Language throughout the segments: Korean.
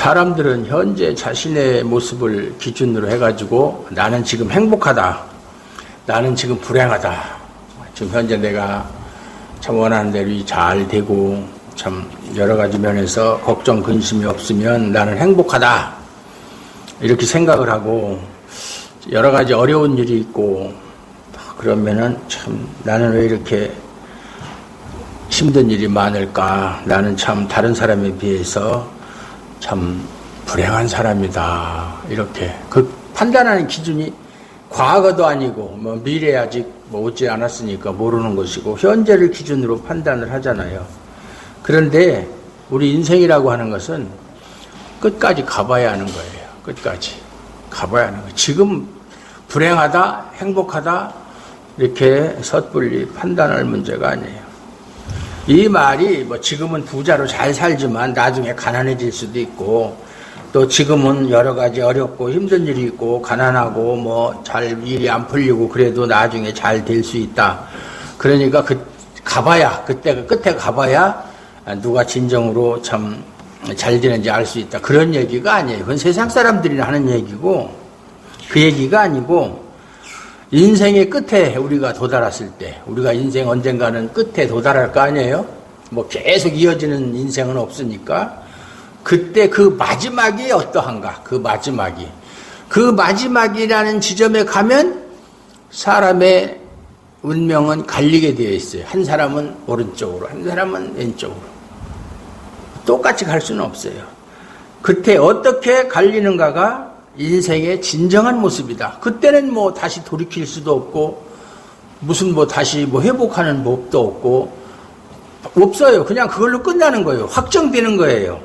사람들은 현재 자신의 모습을 기준으로 해가지고 나는 지금 행복하다, 나는 지금 불행하다, 지금 현재 내가 참 원하는 대로 잘 되고 참 여러 가지 면에서 걱정 근심이 없으면 나는 행복하다 이렇게 생각을 하고, 여러 가지 어려운 일이 있고 그러면은 참 나는 왜 이렇게 힘든 일이 많을까, 나는 참 다른 사람에 비해서 참 불행한 사람이다, 이렇게 그 판단하는 기준이 과거도 아니고 뭐 미래 아직 뭐 오지 않았으니까 모르는 것이고 현재를 기준으로 판단을 하잖아요. 그런데 우리 인생이라고 하는 것은 끝까지 가봐야 하는 거예요. 끝까지 가봐야 하는 거예요. 지금 불행하다, 행복하다 이렇게 섣불리 판단할 문제가 아니에요. 이 말이 뭐 지금은 부자로 잘 살지만 나중에 가난해질 수도 있고, 또 지금은 여러 가지 어렵고 힘든 일이 있고 가난하고 뭐 잘 일이 안 풀리고 그래도 나중에 잘 될 수 있다. 그러니까 가봐야, 그때가 끝에 가봐야 누가 진정으로 참 잘 되는지 알 수 있다, 그런 얘기가 아니에요. 그건 세상 사람들이 하는 얘기고, 그 얘기가 아니고 인생의 끝에 우리가 도달했을 때, 우리가 인생 언젠가는 끝에 도달할 거 아니에요? 뭐 계속 이어지는 인생은 없으니까 그때 그 마지막이 어떠한가, 그 마지막이라는 지점에 가면 사람의 운명은 갈리게 되어 있어요. 한 사람은 오른쪽으로, 한 사람은 왼쪽으로. 똑같이 갈 수는 없어요. 그때 어떻게 갈리는가가 인생의 진정한 모습이다. 그때는 뭐 다시 돌이킬 수도 없고 무슨 뭐 다시 뭐 회복하는 법도 없고 없어요. 그냥 그걸로 끝나는 거예요. 확정되는 거예요.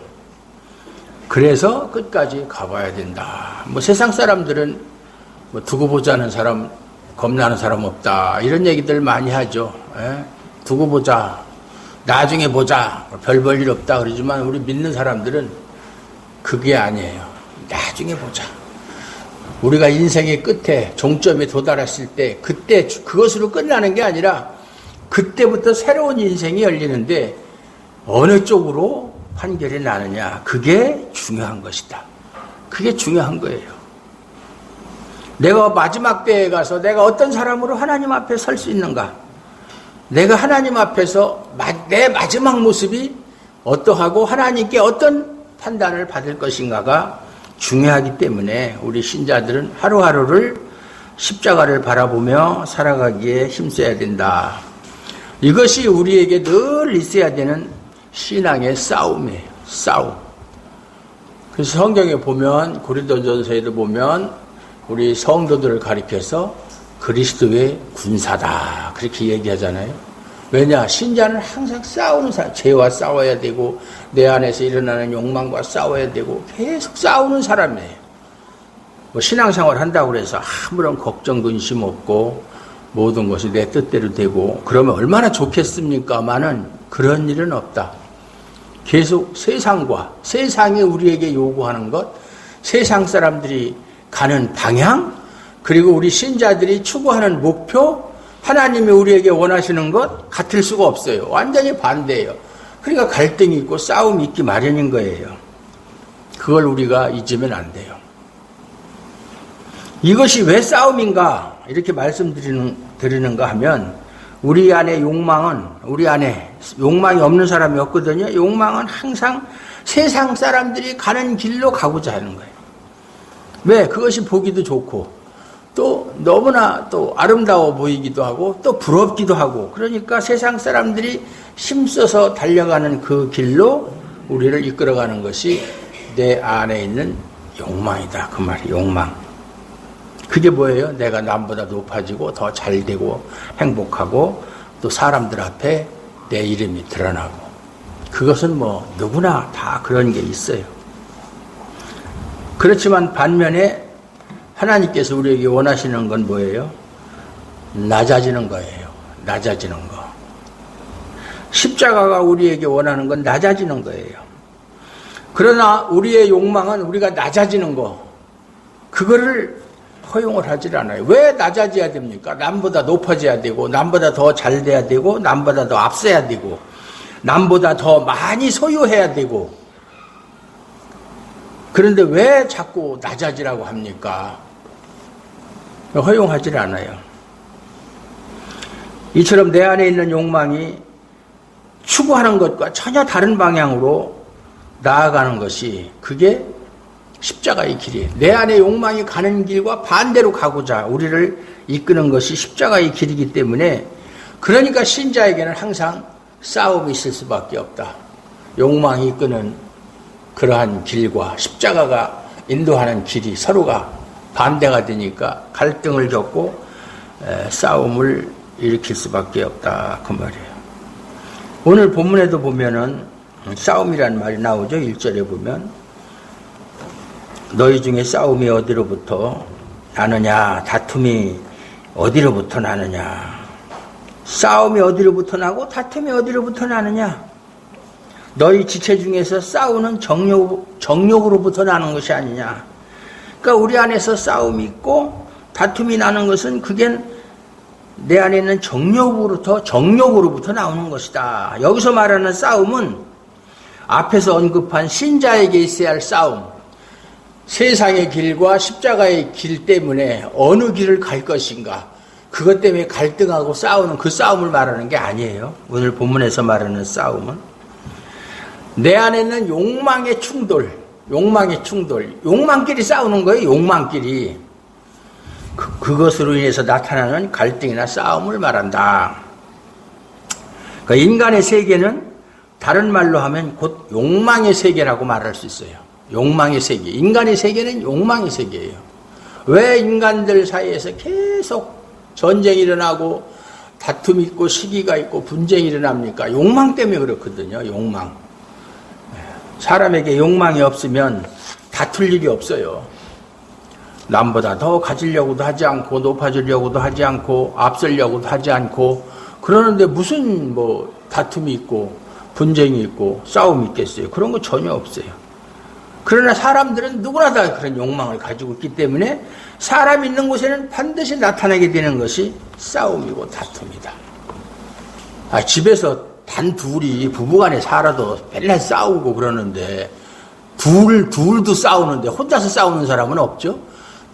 그래서 끝까지 가봐야 된다. 뭐 세상 사람들은 뭐 두고 보자는 사람, 겁나는 사람 없다, 이런 얘기들 많이 하죠. 두고 보자, 나중에 보자, 별 볼 일 없다 그러지만 우리 믿는 사람들은 그게 아니에요. 나중에 보자. 우리가 인생의 끝에 종점에 도달했을 때 그때 그것으로 끝나는 게 아니라 그때부터 새로운 인생이 열리는데 어느 쪽으로 판결이 나느냐, 그게 중요한 것이다. 그게 중요한 거예요. 내가 마지막 때에 가서 내가 어떤 사람으로 하나님 앞에 설 수 있는가, 내가 하나님 앞에서 내 마지막 모습이 어떠하고 하나님께 어떤 판단을 받을 것인가가 중요하기 때문에 우리 신자들은 하루하루를 십자가를 바라보며 살아가기에 힘써야 된다. 이것이 우리에게 늘 있어야 되는 신앙의 싸움이에요. 싸움. 그래서 성경에 보면, 고린도전서에도 보면 우리 성도들을 가리켜서 그리스도의 군사다 그렇게 얘기하잖아요. 왜냐? 신자는 항상 싸우는 사람, 죄와 싸워야 되고 내 안에서 일어나는 욕망과 싸워야 되고 계속 싸우는 사람이에요. 뭐 신앙생활 한다고 해서 아무런 걱정 근심 없고 모든 것이 내 뜻대로 되고 그러면 얼마나 좋겠습니까마는 그런 일은 없다. 계속 세상이 우리에게 요구하는 것, 세상 사람들이 가는 방향, 그리고 우리 신자들이 추구하는 목표, 하나님이 우리에게 원하시는 것 같을 수가 없어요. 완전히 반대예요. 그러니까 갈등이 있고 싸움이 있기 마련인 거예요. 그걸 우리가 잊으면 안 돼요. 이것이 왜 싸움인가 이렇게 말씀드리는가 하면, 우리 안에 욕망이 없는 사람이 없거든요. 욕망은 항상 세상 사람들이 가는 길로 가고자 하는 거예요. 왜? 그것이 보기도 좋고 또 너무나 또 아름다워 보이기도 하고 또 부럽기도 하고, 그러니까 세상 사람들이 힘써서 달려가는 그 길로 우리를 이끌어가는 것이 내 안에 있는 욕망이다. 그 말이 욕망. 그게 뭐예요? 내가 남보다 높아지고 더 잘되고 행복하고 또 사람들 앞에 내 이름이 드러나고, 그것은 뭐 누구나 다 그런 게 있어요. 그렇지만 반면에 하나님께서 우리에게 원하시는 건 뭐예요? 낮아지는 거예요. 낮아지는 거. 십자가가 우리에게 원하는 건 낮아지는 거예요. 그러나 우리의 욕망은 우리가 낮아지는 거, 그거를 허용을 하질 않아요. 왜 낮아져야 됩니까? 남보다 높아져야 되고, 남보다 더 잘 돼야 되고, 남보다 더 앞서야 되고, 남보다 더 많이 소유해야 되고, 그런데 왜 자꾸 낮아지라고 합니까? 허용하지 않아요. 이처럼 내 안에 있는 욕망이 추구하는 것과 전혀 다른 방향으로 나아가는 것이 그게 십자가의 길이에요. 내 안에 욕망이 가는 길과 반대로 가고자 우리를 이끄는 것이 십자가의 길이기 때문에 그러니까 신자에게는 항상 싸움이 있을 수밖에 없다. 욕망이 이끄는 그러한 길과 십자가가 인도하는 길이 서로가 반대가 되니까 갈등을 겪고 싸움을 일으킬 수밖에 없다. 그 말이에요. 오늘 본문에도 보면은 싸움이라는 말이 나오죠. 1절에 보면 너희 중에 싸움이 어디로부터 나느냐, 다툼이 어디로부터 나느냐. 싸움이 어디로부터 나고 다툼이 어디로부터 나느냐. 너희 지체 중에서 싸우는 정욕으로부터 나는 것이 아니냐. 그러니까 우리 안에서 싸움이 있고 다툼이 나는 것은 그게 내 안에 있는 정욕으로부터 나오는 것이다. 여기서 말하는 싸움은 앞에서 언급한 신자에게 있어야 할 싸움, 세상의 길과 십자가의 길 때문에 어느 길을 갈 것인가, 그것 때문에 갈등하고 싸우는 그 싸움을 말하는 게 아니에요. 오늘 본문에서 말하는 싸움은 내 안에 있는 욕망의 충돌, 욕망끼리 싸우는 거예요. 욕망끼리. 그것으로 인해서 나타나는 갈등이나 싸움을 말한다. 그러니까 인간의 세계는 다른 말로 하면 곧 욕망의 세계라고 말할 수 있어요. 욕망의 세계. 인간의 세계는 욕망의 세계예요. 왜 인간들 사이에서 계속 전쟁이 일어나고 다툼이 있고 시기가 있고 분쟁이 일어납니까? 욕망 때문에 그렇거든요. 욕망. 사람에게 욕망이 없으면 다툴 일이 없어요. 남보다 더 가지려고도 하지 않고 높아지려고도 하지 않고 앞서려고도 하지 않고 그러는데 무슨 다툼이 있고 분쟁이 있고 싸움이 있겠어요. 그런 거 전혀 없어요. 그러나 사람들은 누구나 다 그런 욕망을 가지고 있기 때문에 사람 있는 곳에는 반드시 나타나게 되는 것이 싸움이고 다툼이다. 집에서 단 둘이 부부간에 살아도 맨날 싸우고 그러는데 둘도 싸우는데 혼자서 싸우는 사람은 없죠.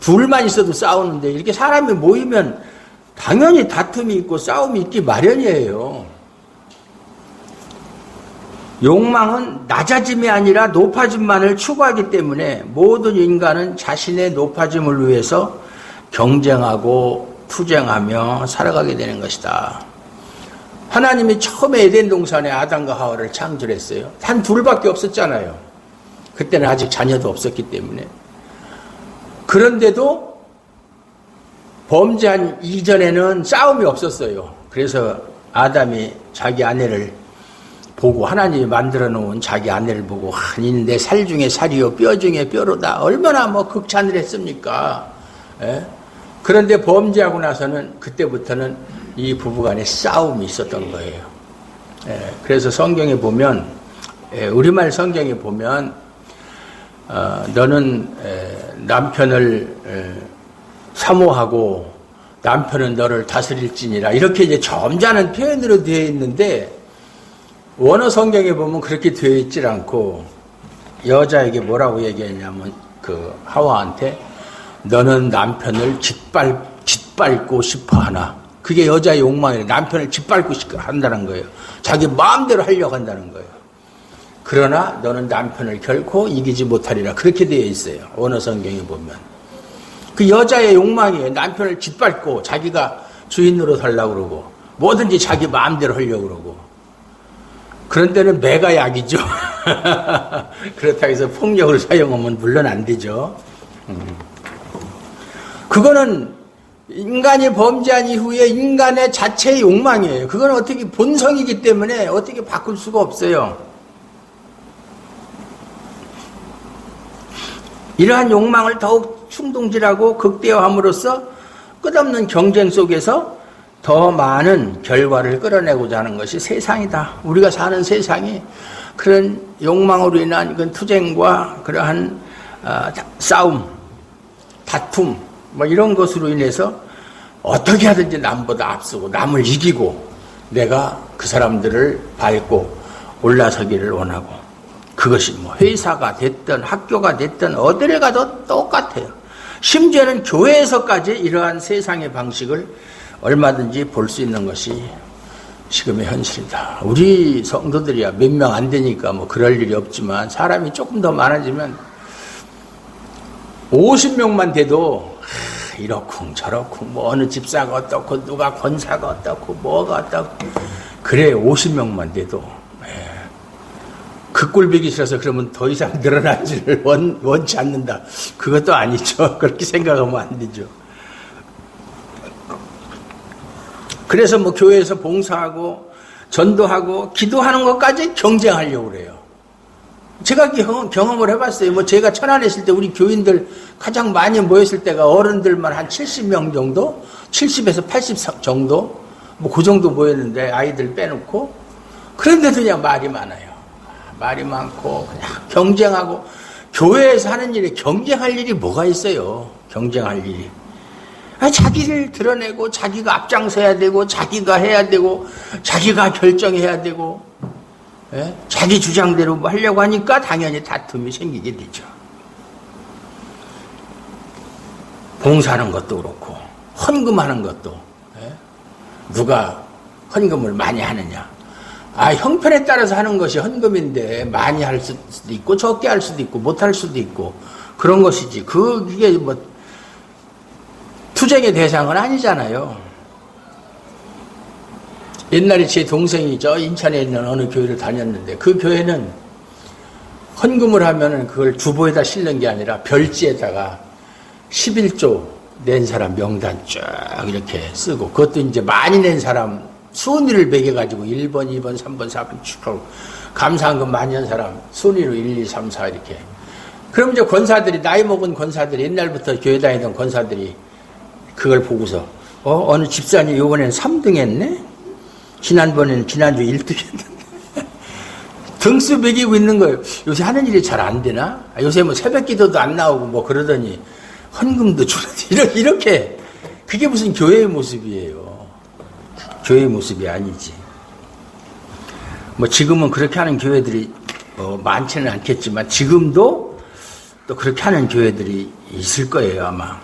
둘만 있어도 싸우는데 이렇게 사람이 모이면 당연히 다툼이 있고 싸움이 있기 마련이에요. 욕망은 낮아짐이 아니라 높아짐만을 추구하기 때문에 모든 인간은 자신의 높아짐을 위해서 경쟁하고 투쟁하며 살아가게 되는 것이다. 하나님이 처음에 에덴 동산에 아담과 하와를 창조했어요. 단 둘밖에 없었잖아요. 그때는 아직 자녀도 없었기 때문에. 그런데도 범죄한 이전에는 싸움이 없었어요. 그래서 아담이 자기 아내를 보고 하나님이 만들어 놓은 자기 아내를 보고 아니 내 살 중에 살이요 뼈 중에 뼈로다. 얼마나 극찬을 했습니까? 예? 그런데 범죄하고 나서는 그때부터는 이 부부간에 싸움이 있었던 거예요. 예, 그래서 성경에 보면 우리말 성경에 보면 너는 남편을 사모하고 남편은 너를 다스릴지니라 이렇게 이제 점잖은 표현으로 되어 있는데 원어 성경에 보면 그렇게 되어 있질 않고 여자에게 뭐라고 얘기했냐면 하와한테 너는 남편을 짓밟고 싶어 하나. 그게 여자의 욕망이에요. 남편을 짓밟고 싶어 한다는 거예요. 자기 마음대로 하려고 한다는 거예요. 그러나 너는 남편을 결코 이기지 못하리라. 그렇게 되어 있어요. 원어 성경에 보면. 그 여자의 욕망이에요. 남편을 짓밟고 자기가 주인으로 살려고 그러고 뭐든지 자기 마음대로 하려고 그러고. 그런 데는 매가 약이죠. 그렇다고 해서 폭력을 사용하면 물론 안 되죠. 그거는 인간이 범죄한 이후에 인간의 자체의 욕망이에요. 그건 어떻게 본성이기 때문에 어떻게 바꿀 수가 없어요. 이러한 욕망을 더욱 충동질하고 극대화함으로써 끝없는 경쟁 속에서 더 많은 결과를 끌어내고자 하는 것이 세상이다. 우리가 사는 세상이 그런 욕망으로 인한 그 투쟁과 그러한 싸움, 다툼 이런 것으로 인해서 어떻게 하든지 남보다 앞서고 남을 이기고 내가 그 사람들을 밟고 올라서기를 원하고 그것이 뭐 회사가 됐든 학교가 됐든 어디를 가도 똑같아요. 심지어는 교회에서까지 이러한 세상의 방식을 얼마든지 볼 수 있는 것이 지금의 현실이다. 우리 성도들이야 몇 명 안 되니까 뭐 그럴 일이 없지만 사람이 조금 더 많아지면 50명만 돼도 이렇쿵 저렇쿵 뭐 어느 집사가 어떻고 누가 권사가 어떻고 뭐가 어떻고 그래 50명만 돼도 그 꼴보기 싫어서 그러면 더 이상 늘어나지를 원치 않는다. 그것도 아니죠. 그렇게 생각하면 안 되죠. 그래서 뭐 교회에서 봉사하고 전도하고 기도하는 것까지 경쟁하려고 그래요. 제가 경험을 해봤어요. 뭐 제가 천안에 있을 때 우리 교인들 가장 많이 모였을 때가 어른들만 한 70명 정도? 70에서 80 정도? 뭐 그 정도 모였는데 아이들 빼놓고 그런데도 그냥 말이 많아요. 말이 많고 그냥 경쟁하고 교회에서 하는 일에 경쟁할 일이 뭐가 있어요. 경쟁할 일이. 자기를 드러내고 자기가 앞장서야 되고 자기가 해야 되고 자기가 결정해야 되고 자기 주장대로 하려고 하니까 당연히 다툼이 생기게 되죠. 봉사하는 것도 그렇고 헌금하는 것도 누가 헌금을 많이 하느냐. 형편에 따라서 하는 것이 헌금인데 많이 할 수도 있고 적게 할 수도 있고 못할 수도 있고 그런 것이지. 그게 뭐 투쟁의 대상은 아니잖아요. 옛날에 제 동생이 저 인천에 있는 어느 교회를 다녔는데 그 교회는 헌금을 하면은 그걸 주보에다 실는 게 아니라 별지에다가 11조 낸 사람 명단 쫙 이렇게 쓰고 그것도 이제 많이 낸 사람 순위를 매겨가지고 1번, 2번, 3번, 4번 쭉 감사한 건 많이 한 사람 순위로 1, 2, 3, 4 이렇게. 그럼 이제 권사들이 나이 먹은 권사들이 옛날부터 교회 다니던 권사들이 그걸 보고서 어느 집사님 이번에는 3등 했네? 지난번에는 지난주에 1등 했는데 등수 매기고 있는 거예요. 요새 하는 일이 잘 안 되나? 요새 뭐 새벽 기도도 안 나오고 뭐 그러더니 헌금도 줄어들어 이렇게. 그게 무슨 교회의 모습이에요. 교회의 모습이 아니지. 뭐 지금은 그렇게 하는 교회들이 많지는 않겠지만 지금도 또 그렇게 하는 교회들이 있을 거예요 아마.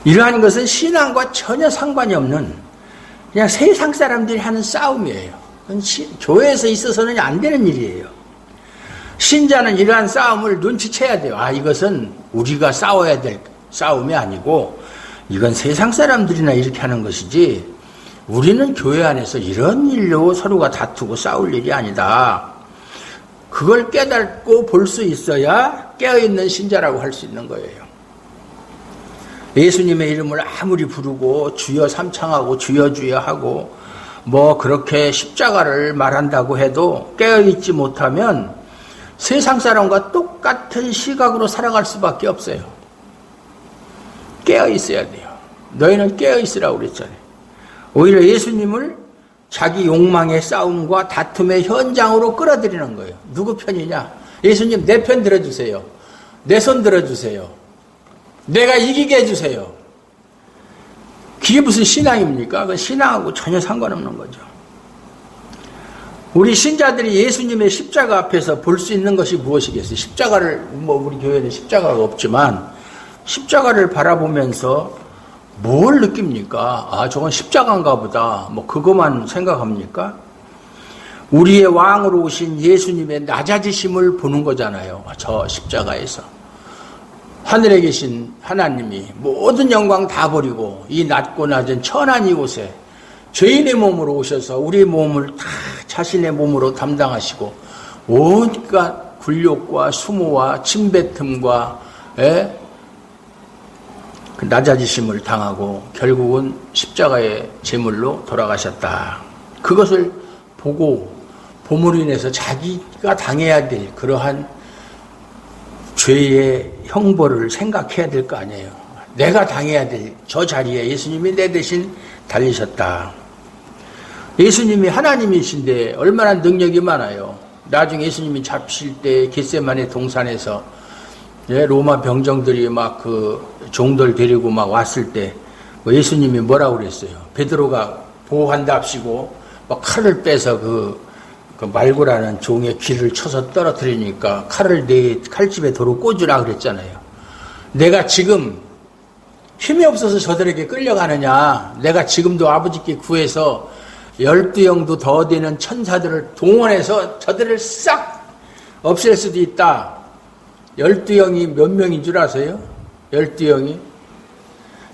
이러한 것은 신앙과 전혀 상관이 없는 그냥 세상 사람들이 하는 싸움이에요. 교회에서 있어서는 안 되는 일이에요. 신자는 이러한 싸움을 눈치채야 돼요. 이것은 우리가 싸워야 될 싸움이 아니고 이건 세상 사람들이나 이렇게 하는 것이지 우리는 교회 안에서 이런 일로 서로가 다투고 싸울 일이 아니다. 그걸 깨닫고 볼 수 있어야 깨어있는 신자라고 할 수 있는 거예요. 예수님의 이름을 아무리 부르고 주여 삼창하고 주여 주여 하고 뭐 그렇게 십자가를 말한다고 해도 깨어있지 못하면 세상 사람과 똑같은 시각으로 살아갈 수밖에 없어요. 깨어있어야 돼요. 너희는 깨어있으라고 그랬잖아요. 오히려 예수님을 자기 욕망의 싸움과 다툼의 현장으로 끌어들이는 거예요. 누구 편이냐? 예수님 내 편 들어주세요. 내 손 들어주세요. 내가 이기게 해주세요. 그게 무슨 신앙입니까? 그건 신앙하고 전혀 상관없는 거죠. 우리 신자들이 예수님의 십자가 앞에서 볼 수 있는 것이 무엇이겠어요? 십자가를 뭐 우리 교회는 십자가가 없지만 십자가를 바라보면서 뭘 느낍니까? 저건 십자가인가 보다. 뭐 그것만 생각합니까? 우리의 왕으로 오신 예수님의 낮아지심을 보는 거잖아요. 저 십자가에서. 하늘에 계신 하나님이 모든 영광 다 버리고 이 낮고 낮은 천한 이곳에 죄인의 몸으로 오셔서 우리의 몸을 다 자신의 몸으로 담당하시고 온갖 굴욕과 수모와 침뱉음과 그 낮아지심을 당하고 결국은 십자가의 제물로 돌아가셨다. 그것을 보고 봄으로 인해서 자기가 당해야 될 그러한 죄의 형벌을 생각해야 될 거 아니에요. 내가 당해야 될 저 자리에 예수님이 내 대신 달리셨다. 예수님이 하나님이신데 얼마나 능력이 많아요. 나중에 예수님이 잡히실 때 겟세마네 동산에서 로마 병정들이 막 그 종들 데리고 막 왔을 때 예수님이 뭐라고 그랬어요? 베드로가 보호한답시고 막 칼을 빼서 그 그 말고라는 종의 귀를 쳐서 떨어뜨리니까 칼을 내 칼집에 도로 꽂으라 그랬잖아요. 내가 지금 힘이 없어서 저들에게 끌려가느냐. 내가 지금도 아버지께 구해서 12영도 더 되는 천사들을 동원해서 저들을 싹 없앨 수도 있다. 12영이 몇 명인 줄 아세요? 12영이?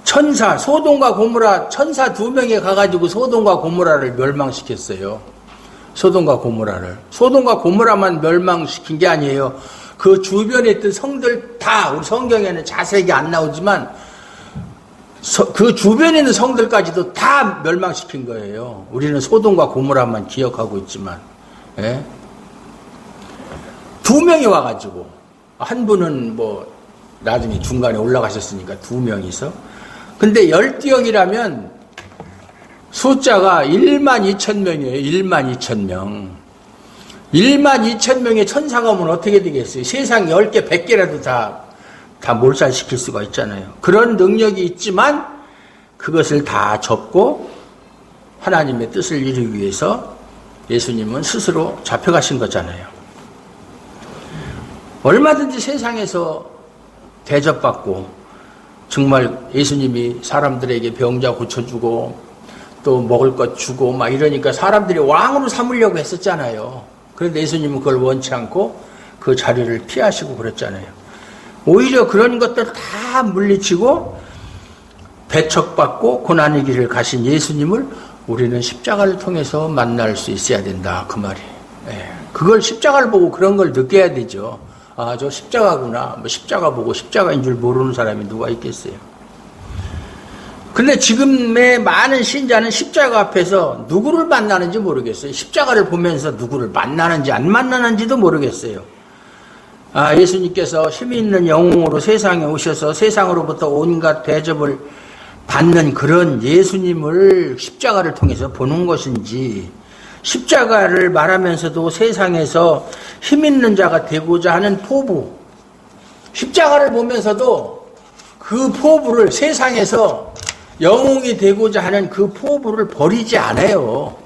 천사, 소돔과 고모라, 천사 2명이 가가지고 소돔과 고모라를 멸망시켰어요. 소돔과 고모라를. 소돔과 고모라만 멸망시킨 게 아니에요. 그 주변에 있던 성들 다, 우리 성경에는 자세히 안 나오지만, 그 주변에 있는 성들까지도 다 멸망시킨 거예요. 우리는 소돔과 고모라만 기억하고 있지만. 예? 2명이 와가지고, 한 분은 뭐, 나중에 중간에 올라가셨으니까 2명이서. 근데 12영이라면, 숫자가 12,000명이에요. 12,000명. 12,000명의 천사가 오면 어떻게 되겠어요? 세상 10개, 100개라도 다 몰살시킬 수가 있잖아요. 그런 능력이 있지만 그것을 다 접고 하나님의 뜻을 이루기 위해서 예수님은 스스로 잡혀가신 거잖아요. 얼마든지 세상에서 대접받고 정말 예수님이 사람들에게 병자 고쳐주고 또 먹을 것 주고 막 이러니까 사람들이 왕으로 삼으려고 했었잖아요. 그런데 예수님은 그걸 원치 않고 그 자리를 피하시고 그랬잖아요. 오히려 그런 것들 다 물리치고 배척받고 고난의 길을 가신 예수님을 우리는 십자가를 통해서 만날 수 있어야 된다. 그 말이. 예. 그걸 십자가를 보고 그런 걸 느껴야 되죠. 아, 저 십자가구나. 뭐 십자가 보고 십자가인 줄 모르는 사람이 누가 있겠어요. 근데 지금의 많은 신자는 십자가 앞에서 누구를 만나는지 모르겠어요. 십자가를 보면서 누구를 만나는지 안 만나는지도 모르겠어요. 아, 예수님께서 힘이 있는 영웅으로 세상에 오셔서 세상으로부터 온갖 대접을 받는 그런 예수님을 십자가를 통해서 보는 것인지, 십자가를 말하면서도 세상에서 힘 있는 자가 되고자 하는 포부, 십자가를 보면서도 그 포부를 세상에서 영웅이 되고자 하는 그 포부를 버리지 않아요.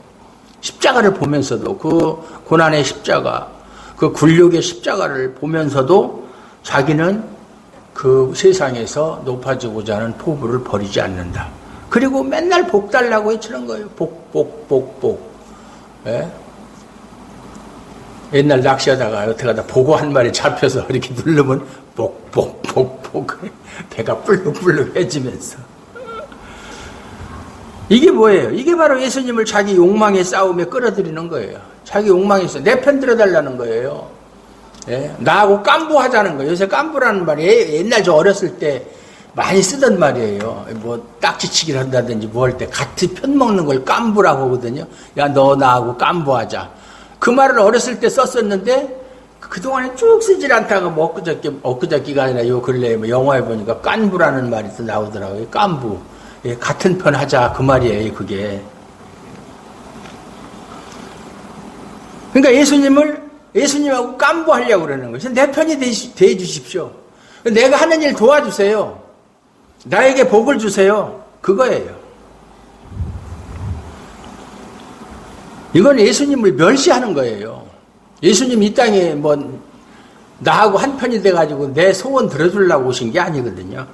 십자가를 보면서도 그 고난의 십자가, 그 굴욕의 십자가를 보면서도 자기는 그 세상에서 높아지고자 하는 포부를 버리지 않는다. 그리고 맨날 복 달라고 해치는 거예요. 복. 예? 옛날 낚시하다가 어떻게 하다 보고 한 마리 잡혀서 이렇게 누르면 복. 배가 불룩불룩해지면서. 이게 뭐예요? 이게 바로 예수님을 자기 욕망의 싸움에 끌어들이는 거예요. 자기 욕망에서 내 편 들어달라는 거예요. 예? 나하고 깐부하자는 거예요. 요새 깐부라는 말이 옛날 저 어렸을 때 많이 쓰던 말이에요. 뭐 딱지치기를 한다든지 뭐 할 때 같이 편 먹는 걸 깐부라고 하거든요. 야, 너 나하고 깐부하자. 그 말을 어렸을 때 썼었는데 그동안에 쭉 쓰질 않다가 뭐 엊그저께가 아니라 요 근래에 뭐 영화에 보니까 깐부라는 말이 또 나오더라고요. 깐부. 예, 같은 편 하자 그 말이에요. 그게. 그러니까 예수님하고 깐부하려고 그러는 거예요. 내 편이 돼 주십시오. 내가 하는 일 도와주세요. 나에게 복을 주세요. 그거예요. 이건 예수님을 멸시하는 거예요. 예수님 이 땅에 뭐 나하고 한 편이 돼가지고 내 소원 들어주려고 오신 게 아니거든요.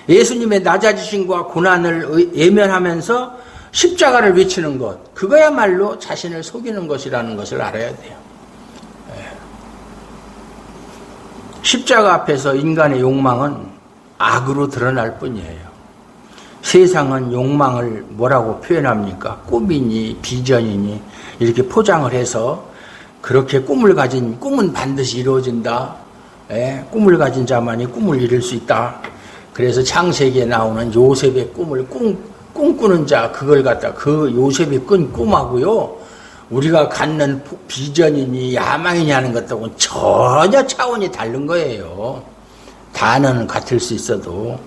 예수님의 낮아지심과 고난을 예면하면서 십자가를 외치는 것, 그거야말로 자신을 속이는 것이라는 것을 알아야 돼요. 십자가 앞에서 인간의 욕망은 악으로 드러날 뿐이에요. 세상은 욕망을 뭐라고 표현합니까? 꿈이니 비전이니 이렇게 포장을 해서 그렇게 꿈은 반드시 이루어진다. 꿈을 가진 자만이 꿈을 이룰 수 있다. 그래서 창세기에 나오는 요셉의 꿈을 꿈꾸는 자, 그걸 갖다 그 요셉이 꾼 꿈하고요, 우리가 갖는 비전이니 야망이니 하는 것하고는 전혀 차원이 다른 거예요. 단어는 같을 수 있어도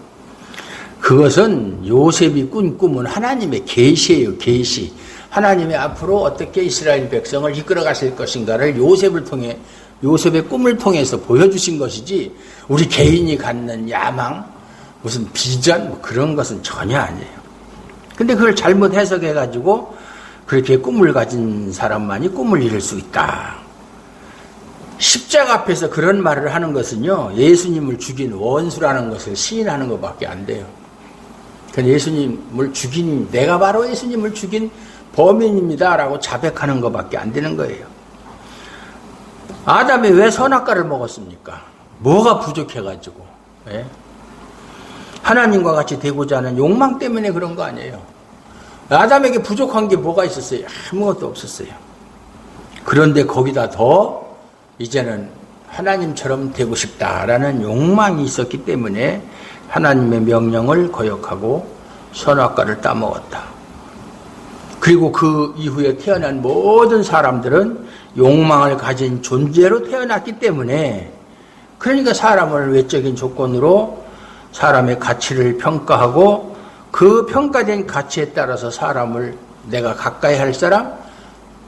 그것은 요셉이 꾼 꿈은 하나님의 계시예요. 계시. 하나님이 앞으로 어떻게 이스라엘 백성을 이끌어 가실 것인가를 요셉의 꿈을 통해서 보여주신 것이지, 우리 개인이 갖는 야망, 무슨 비전, 뭐 그런 것은 전혀 아니에요. 근데 그걸 잘못 해석해가지고 그렇게 꿈을 가진 사람만이 꿈을 이룰 수 있다. 십자가 앞에서 그런 말을 하는 것은요, 예수님을 죽인 원수라는 것을 시인하는 것밖에 안 돼요. 그건 예수님을 죽인, 내가 바로 예수님을 죽인 범인입니다 라고 자백하는 것밖에 안 되는 거예요. 아담이 왜 선악과를 먹었습니까? 뭐가 부족해가지고, 예? 하나님과 같이 되고자 하는 욕망 때문에 그런 거 아니에요. 아담에게 부족한 게 뭐가 있었어요? 아무것도 없었어요. 그런데 거기다 더 이제는 하나님처럼 되고 싶다라는 욕망이 있었기 때문에 하나님의 명령을 거역하고 선악과를 따먹었다. 그리고 그 이후에 태어난 모든 사람들은 욕망을 가진 존재로 태어났기 때문에, 그러니까 사람을 외적인 조건으로 사람의 가치를 평가하고 그 평가된 가치에 따라서 사람을 내가 가까이 할 사람,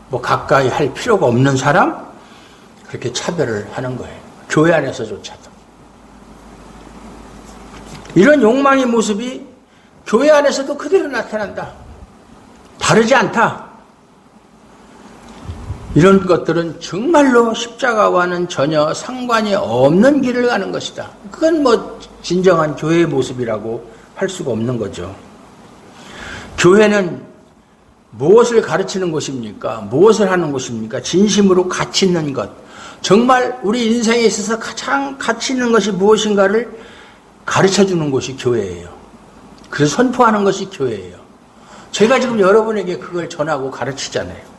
뭐 가까이 할 필요가 없는 사람, 그렇게 차별을 하는 거예요. 교회 안에서조차도. 이런 욕망의 모습이 교회 안에서도 그대로 나타난다. 다르지 않다. 이런 것들은 정말로 십자가와는 전혀 상관이 없는 길을 가는 것이다. 그건 뭐 진정한 교회의 모습이라고 할 수가 없는 거죠. 교회는 무엇을 가르치는 곳입니까? 무엇을 하는 곳입니까? 진심으로 가치 있는 것. 정말 우리 인생에 있어서 가장 가치 있는 것이 무엇인가를 가르쳐주는 곳이 교회예요. 그래서 선포하는 것이 교회예요. 제가 지금 여러분에게 그걸 전하고 가르치잖아요.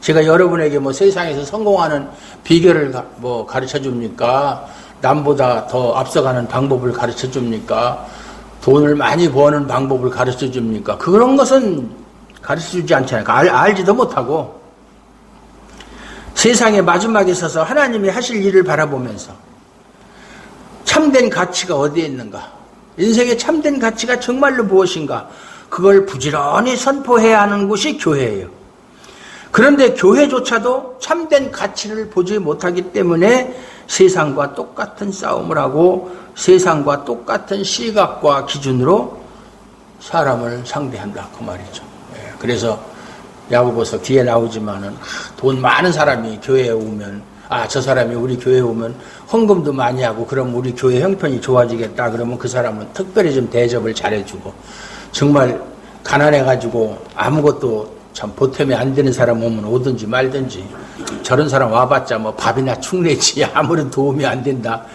제가 여러분에게 뭐 세상에서 성공하는 비결을 뭐 가르쳐 줍니까? 남보다 더 앞서가는 방법을 가르쳐 줍니까? 돈을 많이 버는 방법을 가르쳐 줍니까? 그런 것은 가르쳐 주지 않잖아요. 알지도 못하고 세상의 마지막에 서서 하나님이 하실 일을 바라보면서 참된 가치가 어디에 있는가? 인생의 참된 가치가 정말로 무엇인가? 그걸 부지런히 선포해야 하는 곳이 교회예요. 그런데 교회조차도 참된 가치를 보지 못하기 때문에 세상과 똑같은 싸움을 하고 세상과 똑같은 시각과 기준으로 사람을 상대한다 그 말이죠. 그래서 야고보서 뒤에 나오지만은 돈 많은 사람이 교회에 오면 저 사람이 우리 교회에 오면 헌금도 많이 하고 그럼 우리 교회 형편이 좋아지겠다. 그러면 그 사람은 특별히 좀 대접을 잘해주고, 정말 가난해가지고 아무것도 참 보탬이 안 되는 사람 오면 오든지 말든지, 저런 사람 와봤자 뭐 밥이나 축내지 아무런 도움이 안 된다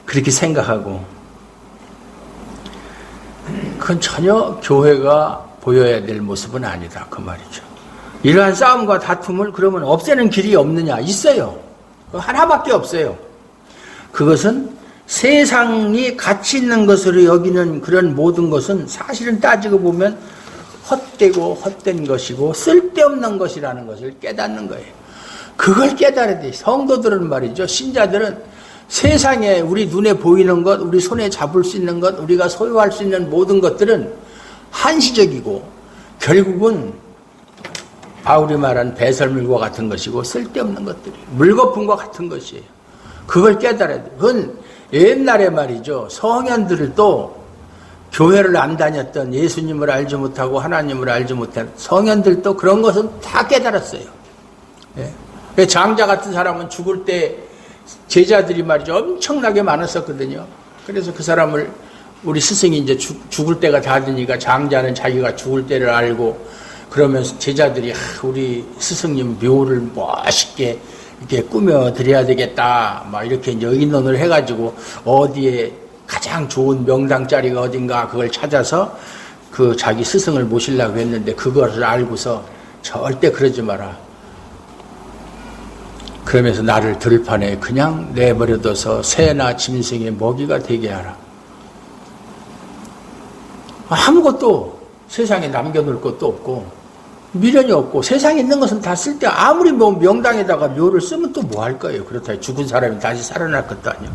그렇게 생각하고, 그건 전혀 교회가 보여야 될 모습은 아니다 그 말이죠. 이러한 싸움과 다툼을 그러면 없애는 길이 없느냐? 있어요. 하나밖에 없어요. 그것은 세상이 가치 있는 것으로 여기는 그런 모든 것은 사실은 따지고 보면 헛되고 헛된 것이고 쓸데없는 것이라는 것을 깨닫는 거예요. 그걸 깨달아야 돼. 성도들은 말이죠. 신자들은 세상에 우리 눈에 보이는 것, 우리 손에 잡을 수 있는 것, 우리가 소유할 수 있는 모든 것들은 한시적이고 결국은 바울이 말한 배설물과 같은 것이고 쓸데없는 것들이 물거품과 같은 것이에요. 그걸 깨달아야 돼. 그건 옛날에 말이죠. 성현들도 교회를 안 다녔던, 예수님을 알지 못하고 하나님을 알지 못한 성현들도 그런 것은 다 깨달았어요. 예. 장자 같은 사람은 죽을 때 제자들이 말이죠. 엄청나게 많았었거든요. 그래서 그 사람을 우리 스승이 이제 죽을 때가 다 되니까 장자는 자기가 죽을 때를 알고 그러면서 제자들이 우리 스승님 묘를 멋있게 이렇게 꾸며드려야 되겠다. 막 이렇게 이제 의논을 해가지고 어디에 가장 좋은 명당 자리가 어딘가 그걸 찾아서 그 자기 스승을 모시려고 했는데 그것을 알고서 절대 그러지 마라. 그러면서 나를 들판에 그냥 내버려둬서 새나 짐승의 먹이가 되게 하라. 아무것도 세상에 남겨놓을 것도 없고 미련이 없고 세상에 있는 것은 다 쓸 때 아무리 뭐 명당에다가 묘를 쓰면 또 뭐 할 거예요. 그렇다 죽은 사람이 다시 살아날 것도 아니고.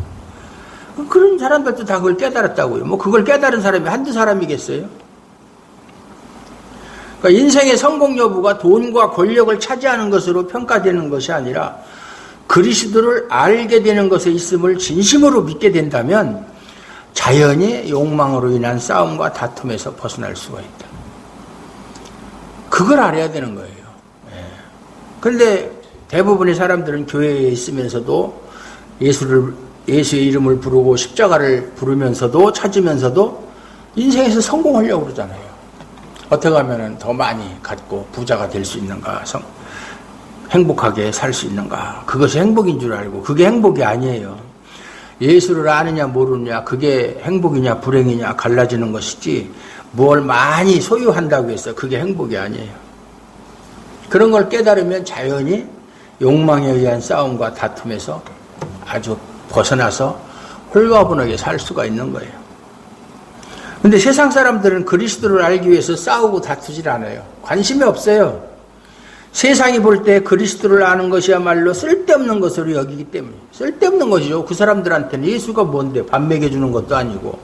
그런 사람들도 다 그걸 깨달았다고요. 뭐 그걸 깨달은 사람이 한두 사람이겠어요? 그러니까 인생의 성공 여부가 돈과 권력을 차지하는 것으로 평가되는 것이 아니라 그리스도를 알게 되는 것에 있음을 진심으로 믿게 된다면 자연히 욕망으로 인한 싸움과 다툼에서 벗어날 수가 있다. 그걸 알아야 되는 거예요. 그런데 대부분의 사람들은 교회에 있으면서도 예수의 이름을 부르고 십자가를 부르면서도 찾으면서도 인생에서 성공하려고 그러잖아요. 어떻게 하면 더 많이 갖고 부자가 될 수 있는가, 행복하게 살 수 있는가. 그것이 행복인 줄 알고 그게 행복이 아니에요. 예수를 아느냐 모르느냐 그게 행복이냐 불행이냐 갈라지는 것이지 뭘 많이 소유한다고 해서 그게 행복이 아니에요. 그런 걸 깨달으면 자연히 욕망에 의한 싸움과 다툼에서 아주 벗어나서 홀가분하게 살 수가 있는 거예요. 근데 세상 사람들은 그리스도를 알기 위해서 싸우고 다투질 않아요. 관심이 없어요. 세상이 볼 때 그리스도를 아는 것이야말로 쓸데없는 것으로 여기기 때문에. 쓸데없는 것이죠. 그 사람들한테는 예수가 뭔데 밥 먹여주는 것도 아니고.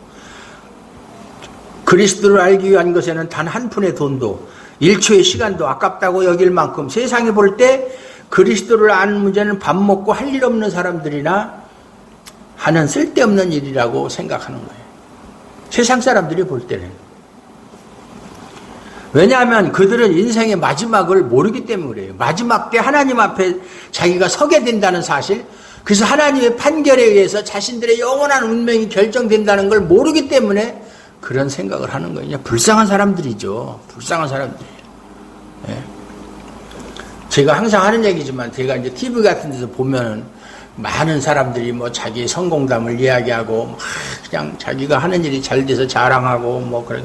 그리스도를 알기 위한 것에는 단 한 푼의 돈도 1초의 시간도 아깝다고 여길 만큼 세상이 볼 때 그리스도를 아는 문제는 밥 먹고 할 일 없는 사람들이나 하는 쓸데없는 일이라고 생각하는 거예요. 세상 사람들이 볼 때는. 왜냐하면 그들은 인생의 마지막을 모르기 때문에 그래요. 마지막 때 하나님 앞에 자기가 서게 된다는 사실, 그래서 하나님의 판결에 의해서 자신들의 영원한 운명이 결정된다는 걸 모르기 때문에 그런 생각을 하는 거예요. 불쌍한 사람들이죠. 불쌍한 사람들이에요. 예. 제가 항상 하는 얘기지만 제가 이제 TV 같은 데서 보면은 많은 사람들이 뭐 자기의 성공담을 이야기하고 그냥 자기가 하는 일이 잘 돼서 자랑하고 뭐 그런.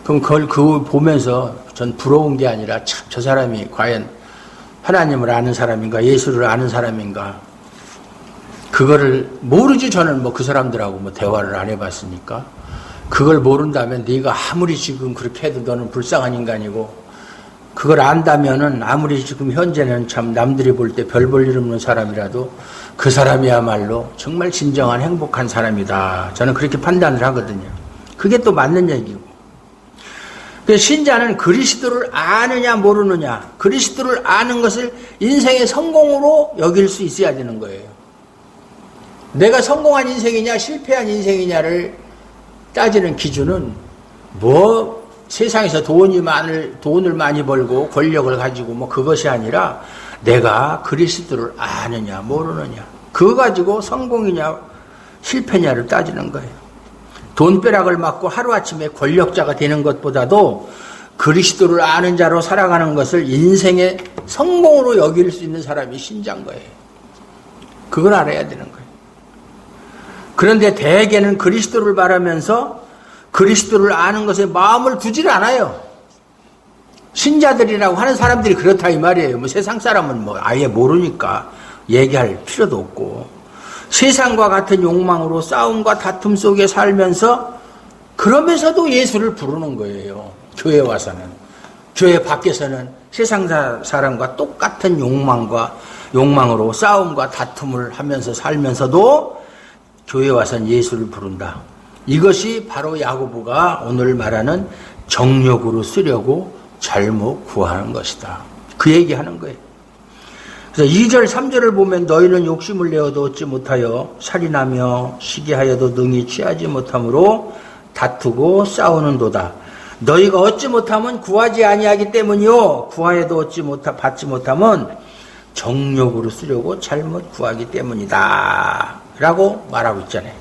그럼 그걸 보면서 전 부러운 게 아니라 참 저 사람이 과연 하나님을 아는 사람인가 예수를 아는 사람인가 그거를 모르지. 저는 뭐 그 사람들하고 뭐 대화를 안 해봤으니까. 그걸 모른다면 네가 아무리 지금 그렇게 해도 너는 불쌍한 인간이고, 그걸 안다면은 아무리 지금 현재는 참 남들이 볼 때 별 볼 일 없는 사람이라도 그 사람이야말로 정말 진정한 행복한 사람이다. 저는 그렇게 판단을 하거든요. 그게 또 맞는 얘기고. 그래서 신자는 그리스도를 아느냐 모르느냐, 그리스도를 아는 것을 인생의 성공으로 여길 수 있어야 되는 거예요. 내가 성공한 인생이냐 실패한 인생이냐를 따지는 기준은 뭐 세상에서 돈을 많이 벌고 권력을 가지고 뭐 그것이 아니라 내가 그리스도를 아느냐 모르느냐, 그거 가지고 성공이냐 실패냐를 따지는 거예요. 돈벼락을 맞고 하루아침에 권력자가 되는 것보다도 그리스도를 아는 자로 살아가는 것을 인생의 성공으로 여길 수 있는 사람이 신자인 거예요. 그걸 알아야 되는 거예요. 그런데 대개는 그리스도를 바라면서 그리스도를 아는 것에 마음을 두질 않아요. 신자들이라고 하는 사람들이 그렇다 이 말이에요. 뭐 세상 사람은 뭐 아예 모르니까 얘기할 필요도 없고, 세상과 같은 욕망으로 싸움과 다툼 속에 살면서 그러면서도 예수를 부르는 거예요. 교회 와서는. 교회 밖에서는 세상 사람과 똑같은 욕망으로 싸움과 다툼을 하면서 살면서도 교회 와서는 예수를 부른다. 이것이 바로 야고보가 오늘 말하는 정욕으로 쓰려고 잘못 구하는 것이다. 그 얘기하는 거예요. 그래서 2절 3절을 보면 너희는 욕심을 내어도 얻지 못하여 살인하며 시기하여도 능히 취하지 못함으로 다투고 싸우는도다. 너희가 얻지 못하면 구하지 아니하기 때문이요, 구하여도 받지 못하면 정욕으로 쓰려고 잘못 구하기 때문이다 라고 말하고 있잖아요.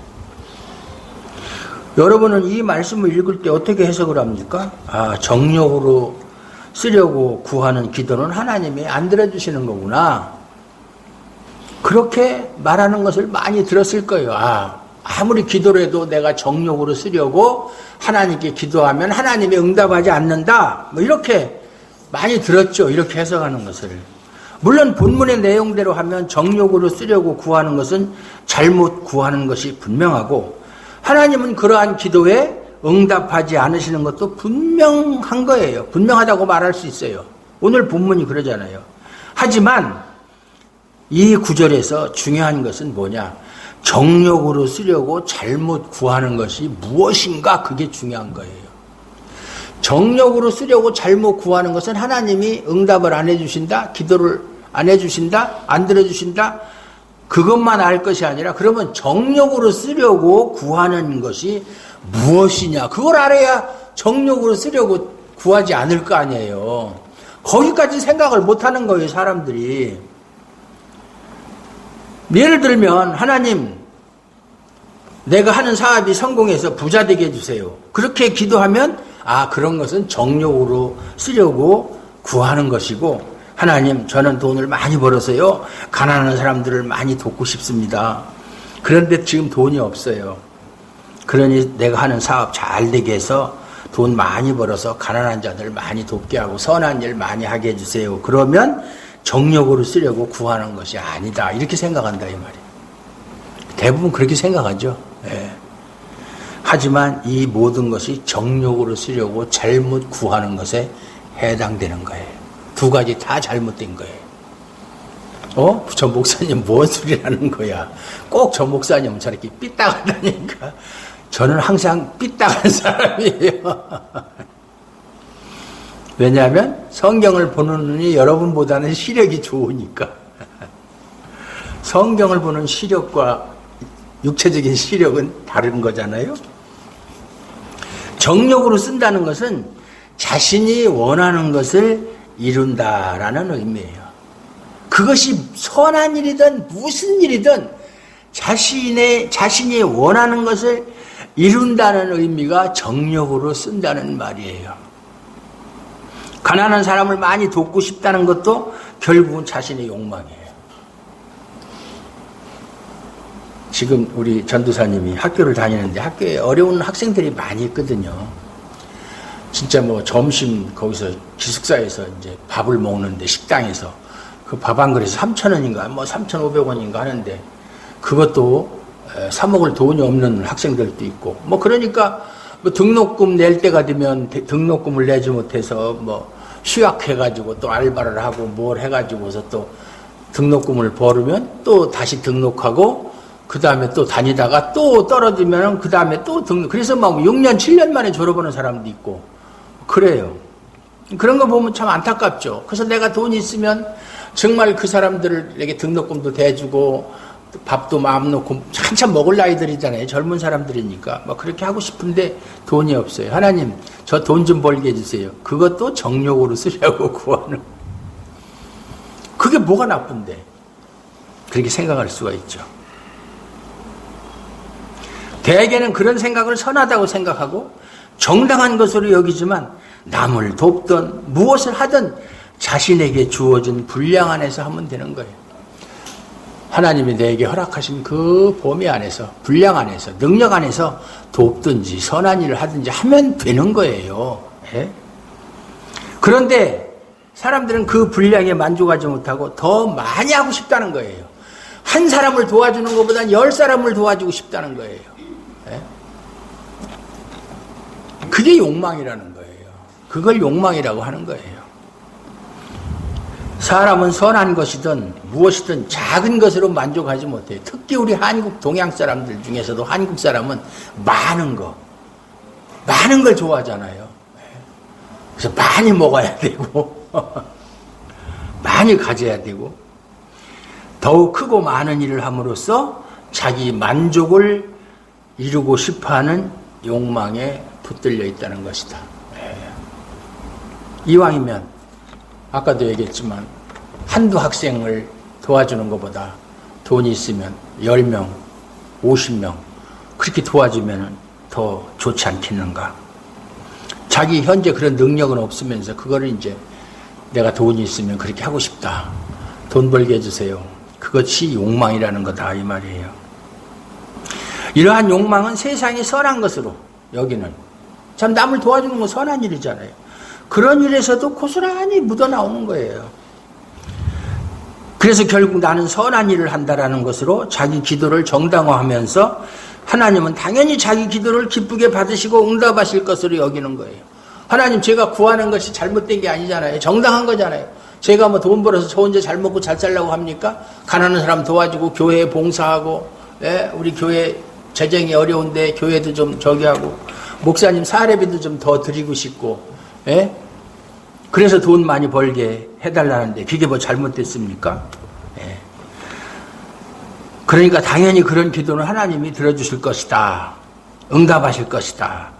여러분은 이 말씀을 읽을 때 어떻게 해석을 합니까? 정욕으로 쓰려고 구하는 기도는 하나님이 안 들어주시는 거구나. 그렇게 말하는 것을 많이 들었을 거예요. 아무리 기도를 해도 내가 정욕으로 쓰려고 하나님께 기도하면 하나님이 응답하지 않는다. 뭐 이렇게 많이 들었죠. 이렇게 해석하는 것을. 물론 본문의 내용대로 하면 정욕으로 쓰려고 구하는 것은 잘못 구하는 것이 분명하고, 하나님은 그러한 기도에 응답하지 않으시는 것도 분명한 거예요. 분명하다고 말할 수 있어요. 오늘 본문이 그러잖아요. 하지만 이 구절에서 중요한 것은 뭐냐? 정욕으로 쓰려고 잘못 구하는 것이 무엇인가, 그게 중요한 거예요. 정욕으로 쓰려고 잘못 구하는 것은 하나님이 응답을 안 해주신다? 기도를 안 해주신다? 안 들어주신다? 그것만 알 것이 아니라, 그러면 정욕으로 쓰려고 구하는 것이 무엇이냐, 그걸 알아야 정욕으로 쓰려고 구하지 않을 거 아니에요. 거기까지 생각을 못하는 거예요, 사람들이. 예를 들면 하나님, 내가 하는 사업이 성공해서 부자 되게 해주세요. 그렇게 기도하면 그런 것은 정욕으로 쓰려고 구하는 것이고, 하나님, 저는 돈을 많이 벌어서요 가난한 사람들을 많이 돕고 싶습니다. 그런데 지금 돈이 없어요. 그러니 내가 하는 사업 잘 되게 해서 돈 많이 벌어서 가난한 자들 많이 돕게 하고 선한 일 많이 하게 해주세요. 그러면 정욕으로 쓰려고 구하는 것이 아니다, 이렇게 생각한다 이 말이에요. 대부분 그렇게 생각하죠. 예. 하지만 이 모든 것이 정욕으로 쓰려고 잘못 구하는 것에 해당되는 거예요. 두 가지 다 잘못된 거예요. 저 목사님 뭔 소리라는 거야. 꼭 저 목사님은 저렇게 삐딱하다니까. 저는 항상 삐딱한 사람이에요. 왜냐하면 성경을 보는 눈이 여러분보다는 시력이 좋으니까. 성경을 보는 시력과 육체적인 시력은 다른 거잖아요. 정욕으로 쓴다는 것은 자신이 원하는 것을 이룬다라는 의미예요. 그것이 선한 일이든 무슨 일이든 자신이 원하는 것을 이룬다는 의미가 정욕으로 쓴다는 말이에요. 가난한 사람을 많이 돕고 싶다는 것도 결국은 자신의 욕망이에요. 지금 우리 전도사님이 학교를 다니는데 학교에 어려운 학생들이 많이 있거든요. 진짜 점심 거기서 기숙사에서 이제 밥을 먹는데 식당에서 그 밥 한 그릇에 3,000원인가 3,500원인가 하는데 그것도 사 먹을 돈이 없는 학생들도 있고 그러니까 등록금 낼 때가 되면 등록금을 내지 못해서 휴학해가지고 또 알바를 하고 뭘 해가지고서 또 등록금을 벌으면 또 다시 등록하고 그 다음에 또 다니다가 또 떨어지면 그 다음에 또 등록, 그래서 6년 7년 만에 졸업하는 사람도 있고 그래요. 그런 거 보면 참 안타깝죠. 그래서 내가 돈이 있으면 정말 그 사람들에게 등록금도 대주고 밥도 마음 놓고 한참 먹을 나이들이잖아요. 젊은 사람들이니까 그렇게 하고 싶은데 돈이 없어요. 하나님, 저 돈 좀 벌게 해주세요. 그것도 정욕으로 쓰려고 구하는. 그게 뭐가 나쁜데? 그렇게 생각할 수가 있죠. 대개는 그런 생각을 선하다고 생각하고 정당한 것으로 여기지만 남을 돕든 무엇을 하든 자신에게 주어진 분량 안에서 하면 되는 거예요. 하나님이 내게 허락하신 그 범위 안에서, 분량 안에서, 능력 안에서 돕든지 선한 일을 하든지 하면 되는 거예요. 예? 그런데 사람들은 그 분량에 만족하지 못하고 더 많이 하고 싶다는 거예요. 한 사람을 도와주는 것보다는 10사람을 도와주고 싶다는 거예요. 예? 그게 욕망이라는 거예요. 그걸 욕망이라고 하는 거예요. 사람은 선한 것이든 무엇이든 작은 것으로 만족하지 못해요. 특히 우리 한국 동양 사람들 중에서도 한국 사람은 많은 걸 좋아하잖아요. 그래서 많이 먹어야 되고 많이 가져야 되고 더욱 크고 많은 일을 함으로써 자기 만족을 이루고 싶어하는 욕망에 붙들려 있다는 것이다. 이왕이면 아까도 얘기했지만 한두 학생을 도와주는 것보다 돈이 있으면 10명, 50명 그렇게 도와주면 더 좋지 않겠는가. 자기 현재 그런 능력은 없으면서 그거를 이제 내가 돈이 있으면 그렇게 하고 싶다. 돈 벌게 해주세요. 그것이 욕망이라는 거다 이 말이에요. 이러한 욕망은 세상이 선한 것으로 여기는 참 남을 도와주는 건 선한 일이잖아요. 그런 일에서도 고스란히 묻어나오는 거예요. 그래서 결국 나는 선한 일을 한다라는 것으로 자기 기도를 정당화하면서 하나님은 당연히 자기 기도를 기쁘게 받으시고 응답하실 것으로 여기는 거예요. 하나님, 제가 구하는 것이 잘못된 게 아니잖아요. 정당한 거잖아요. 제가 돈 벌어서 저 혼자 잘 먹고 잘 살려고 합니까? 가난한 사람 도와주고 교회에 봉사하고, 우리 교회 재정이 어려운데 교회도 좀 저기 하고, 목사님 사례비도 좀 더 드리고 싶고, 그래서 돈 많이 벌게 해달라는데 그게 뭐 잘못됐습니까? 그러니까 당연히 그런 기도는 하나님이 들어주실 것이다. 응답하실 것이다.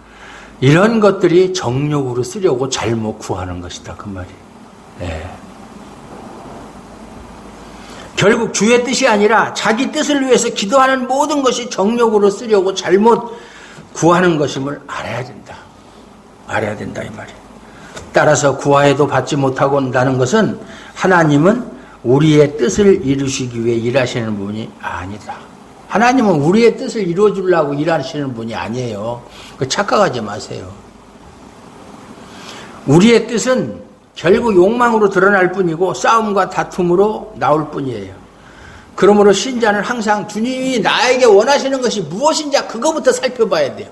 이런 것들이 정욕으로 쓰려고 잘못 구하는 것이다. 그 말이에요. 예. 결국 주의 뜻이 아니라 자기 뜻을 위해서 기도하는 모든 것이 정욕으로 쓰려고 잘못 구하는 것임을 알아야 된다. 알아야 된다 이 말이에요. 따라서 구하에도 받지 못하고 온다는 것은 하나님은 우리의 뜻을 이루시기 위해 일하시는 분이 아니다. 하나님은 우리의 뜻을 이루어주려고 일하시는 분이 아니에요. 착각하지 마세요. 우리의 뜻은 결국 욕망으로 드러날 뿐이고 싸움과 다툼으로 나올 뿐이에요. 그러므로 신자는 항상 주님이 나에게 원하시는 것이 무엇인지 그거부터 살펴봐야 돼요.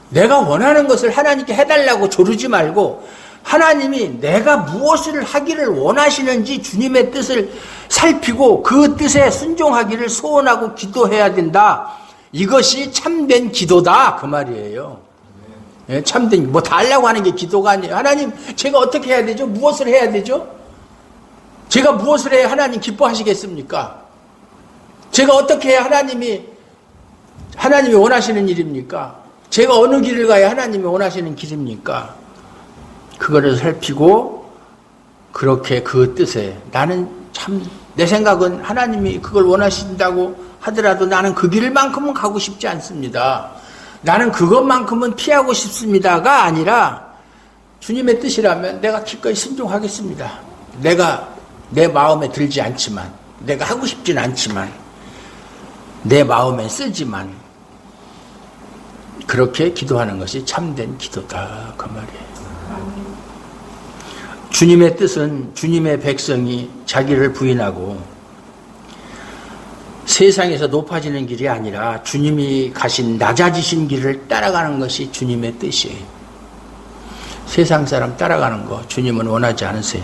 내가 원하는 것을 하나님께 해달라고 조르지 말고 하나님이 내가 무엇을 하기를 원하시는지 주님의 뜻을 살피고 그 뜻에 순종하기를 소원하고 기도해야 된다. 이것이 참된 기도다 그 말이에요. 예, 참된 뭐 달라고 하는 게 기도가 아니에요. 하나님 제가 어떻게 해야 되죠? 무엇을 해야 되죠? 제가 무엇을 해야 하나님 기뻐하시겠습니까? 제가 어떻게 해야 하나님이 원하시는 일입니까? 제가 어느 길을 가야 하나님이 원하시는 길입니까? 그거를 살피고 그렇게 그 뜻에 나는 참 내 생각은 하나님이 그걸 원하신다고 하더라도 나는 그 길만큼은 가고 싶지 않습니다. 나는 그것만큼은 피하고 싶습니다가 아니라 주님의 뜻이라면 내가 기꺼이 순종하겠습니다. 내가 내 마음에 들지 않지만 내가 하고 싶진 않지만 내 마음에 쓰지만 그렇게 기도하는 것이 참된 기도다 그 말이에요. 주님의 뜻은 주님의 백성이 자기를 부인하고 세상에서 높아지는 길이 아니라 주님이 가신 낮아지신 길을 따라가는 것이 주님의 뜻이에요. 세상 사람 따라가는 거 주님은 원하지 않으세요.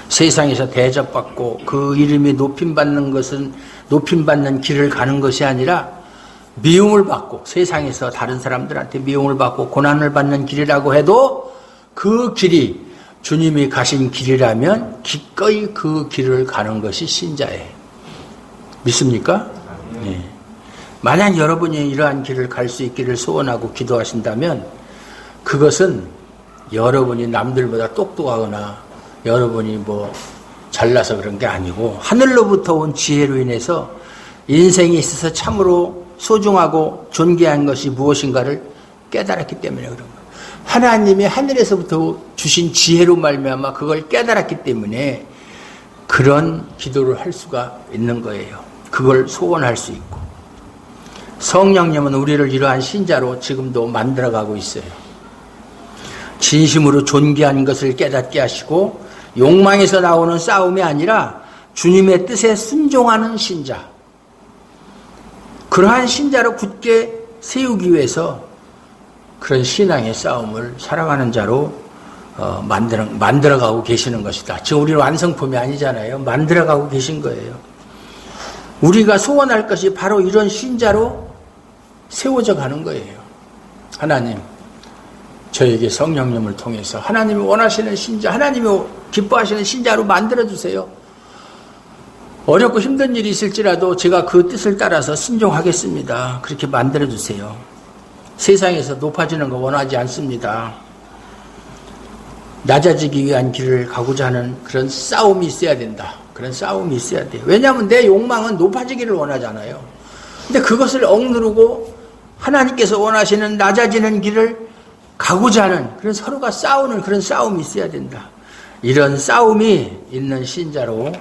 세상에서 대접받고 그 이름이 높임받는 것은 높임받는 길을 가는 것이 아니라 미움을 받고 세상에서 다른 사람들한테 미움을 받고 고난을 받는 길이라고 해도 그 길이 주님이 가신 길이라면 기꺼이 그 길을 가는 것이 신자예요. 믿습니까? 네. 만약 여러분이 이러한 길을 갈 수 있기를 소원하고 기도하신다면 그것은 여러분이 남들보다 똑똑하거나 여러분이 뭐 잘나서 그런 게 아니고 하늘로부터 온 지혜로 인해서 인생에 있어서 참으로 소중하고 존귀한 것이 무엇인가를 깨달았기 때문에 그런 거예요. 하나님이 하늘에서부터 주신 지혜로 말미암아 그걸 깨달았기 때문에 그런 기도를 할 수가 있는 거예요. 그걸 소원할 수 있고 성령님은 우리를 이러한 신자로 지금도 만들어가고 있어요. 진심으로 존귀한 것을 깨닫게 하시고 욕망에서 나오는 싸움이 아니라 주님의 뜻에 순종하는 신자, 그러한 신자로 굳게 세우기 위해서 그런 신앙의 싸움을 살아가는 자로 만들어가고 계시는 것이다. 지금 우리는 완성품이 아니잖아요. 만들어가고 계신 거예요. 우리가 소원할 것이 바로 이런 신자로 세워져 가는 거예요. 하나님, 저에게 성령님을 통해서 하나님이 원하시는 신자, 하나님이 기뻐하시는 신자로 만들어주세요. 어렵고 힘든 일이 있을지라도 제가 그 뜻을 따라서 순종하겠습니다. 그렇게 만들어주세요. 세상에서 높아지는 거 원하지 않습니다. 낮아지기 위한 길을 가고자 하는 그런 싸움이 있어야 된다. 그런 싸움이 있어야 돼요. 왜냐하면 내 욕망은 높아지기를 원하잖아요. 근데 그것을 억누르고 하나님께서 원하시는 낮아지는 길을 가고자 하는 그런 서로가 싸우는 그런 싸움이 있어야 된다. 이런 싸움이 있는 신자로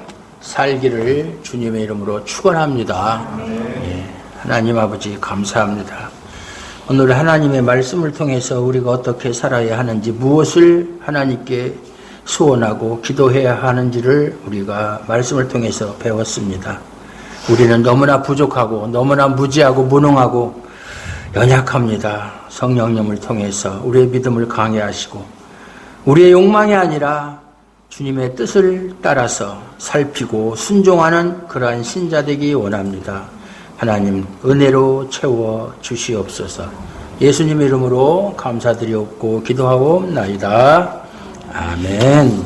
살기를 주님의 이름으로 축원합니다. 예, 하나님 아버지 감사합니다. 오늘 하나님의 말씀을 통해서 우리가 어떻게 살아야 하는지, 무엇을 하나님께 소원하고 기도해야 하는지를 우리가 말씀을 통해서 배웠습니다. 우리는 너무나 부족하고 너무나 무지하고 무능하고 연약합니다. 성령님을 통해서 우리의 믿음을 강해하시고 우리의 욕망이 아니라 주님의 뜻을 따라서 살피고 순종하는 그러한 신자 되기 원합니다. 하나님 은혜로 채워 주시옵소서. 예수님 이름으로 감사드리옵고 기도하옵나이다. 아멘.